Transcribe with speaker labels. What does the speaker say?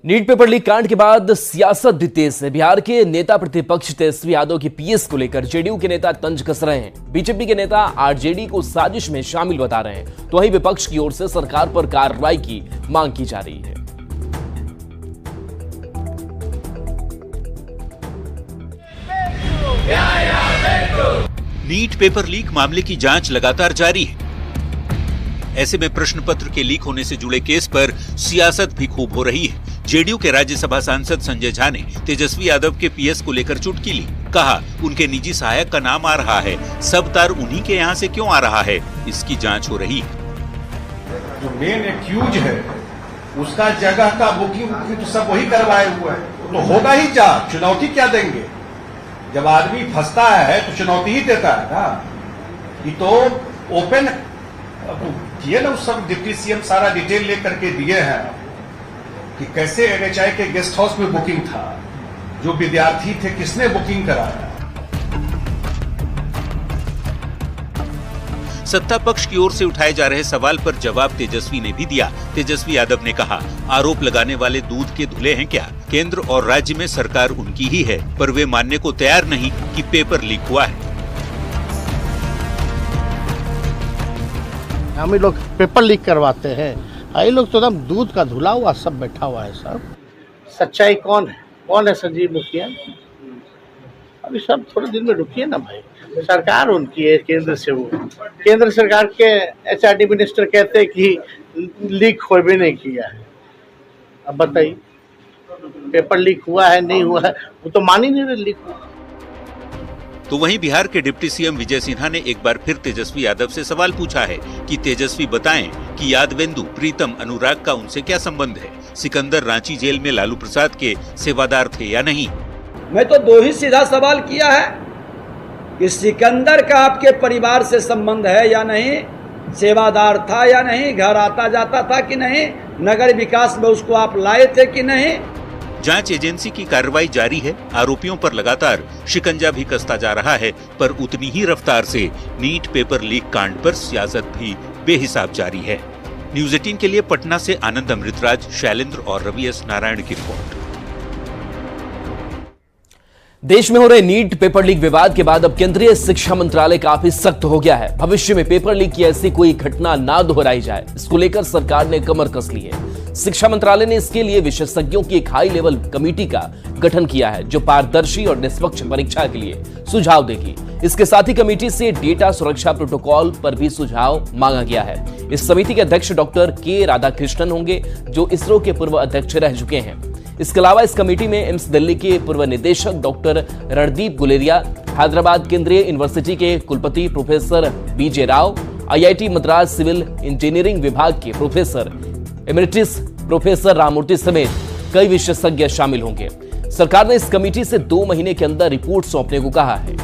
Speaker 1: NEET paper leak कांड के बाद सियासत भी तेज है। बिहार के नेता प्रतिपक्ष तेजस्वी यादव के पीएस को लेकर जेडीयू के नेता तंज कस रहे हैं। बीजेपी के नेता आरजेडी को साजिश में शामिल बता रहे हैं, तो वहीं विपक्ष की ओर से सरकार पर कार्रवाई की मांग की जा रही है।
Speaker 2: नीट पेपर लीक मामले की जांच लगातार जारी है। ऐसे में प्रश्न पत्र के लीक होने से जुड़े केस पर सियासत भी खूब हो रही है। जेडीयू के राज्यसभा सांसद संजय झा ने तेजस्वी यादव के पीएस को लेकर चुटकी ली। कहा, उनके निजी सहायक का नाम आ रहा है, सब तार उन्हीं के यहाँ से क्यों आ रहा है, इसकी जांच हो रही है।
Speaker 3: जो मेन एक्यूज है उसका जगह का बुकिंग तो सब वही करवाए हुए है, तो होगा ही जांच। चुनौती क्या देंगे? जब आदमी फंसता है तो चुनौती ही देता है ना। ये तो ओपन किए ना, उस सब डिप्टी सीएम सारा डिटेल लेकर के दिए हैं कि कैसे एनएचआई के गेस्ट हाउस में बुकिंग था, जो विद्यार्थी थे किसने बुकिंग कराया।
Speaker 2: सत्ता पक्ष की ओर से उठाए जा रहे सवाल पर जवाब तेजस्वी ने भी दिया। तेजस्वी यादव ने कहा, आरोप लगाने वाले दूध के धुले हैं क्या? केंद्र और राज्य में सरकार उनकी ही है, पर वे मानने को तैयार नहीं कि पेपर लीक हुआ है।
Speaker 4: हम ही लोग पेपर लीक करवाते हैं, ये लोग तो एकदम दूध का धुला हुआ सब बैठा हुआ है। सब सच्चाई कौन है? कौन है संजीव मुखिया? अभी सब थोड़े दिन में रुकिए ना भाई। सरकार उनकी है, केंद्र से। वो केंद्र सरकार के एचआरडी मिनिस्टर कहते हैं कि लीक हो भी नहीं किया है। अब बताइए, पेपर लीक हुआ है नहीं हुआ है, वो तो मान ही नहीं रहे लीक हुआ।
Speaker 2: तो वहीं बिहार के डिप्टी सीएम विजय सिन्हा ने एक बार फिर तेजस्वी यादव से सवाल पूछा है कि तेजस्वी बताएं कि यादवेंदु, प्रीतम, अनुराग का उनसे क्या संबंध है? सिकंदर रांची जेल में लालू प्रसाद के सेवादार थे या नहीं?
Speaker 5: मैं तो दो ही सीधा सवाल किया है कि सिकंदर का आपके परिवार से संबंध है या नहीं, सेवादार था या नहीं, घर आता जाता था कि नहीं, नगर विकास में उसको आप लाए थे कि नहीं।
Speaker 2: जांच एजेंसी की कार्रवाई जारी है। आरोपियों पर लगातार शिकंजा भी कसता जा रहा है, पर उतनी ही रफ्तार से नीट पेपर लीक कांड पर सियासत भी बेहिसाब जारी है। न्यूज़ 18 के लिए पटना से आनंद अमृतराज, शैलेंद्र और रवि एस नारायण की रिपोर्ट।
Speaker 1: देश में हो रहे नीट पेपर लीक विवाद के बाद अब केंद्रीय शिक्षा मंत्रालय काफी सख्त हो गया है। भविष्य में पेपर लीक की ऐसी कोई घटना ना दोहराई जाए, इसको लेकर सरकार ने कमर कस ली है। शिक्षा मंत्रालय ने इसके लिए विशेषज्ञों की एक हाई लेवल कमेटी का गठन किया है, जो पारदर्शी और निष्पक्ष परीक्षा के लिए सुझाव देगी। इसके साथ ही कमेटी से डेटा सुरक्षा प्रोटोकॉल पर भी सुझाव मांगा गया है। इस समिति के अध्यक्ष डॉक्टर के राधाकृष्णन होंगे, जो इसरो के पूर्व अध्यक्ष रह चुके हैं। इसके अलावा इस कमेटी में एम्स दिल्ली के पूर्व निदेशक डॉक्टर रणदीप गुलेरिया, हैदराबाद केंद्रीय यूनिवर्सिटी के कुलपति professor B J Rao, IIT Madras civil engineering विभाग के प्रोफेसर एमेरिटस प्रोफेसर राममूर्ति समेत कई विशेषज्ञ शामिल होंगे। सरकार ने इस कमेटी से 2 महीने के अंदर रिपोर्ट सौंपने को कहा है।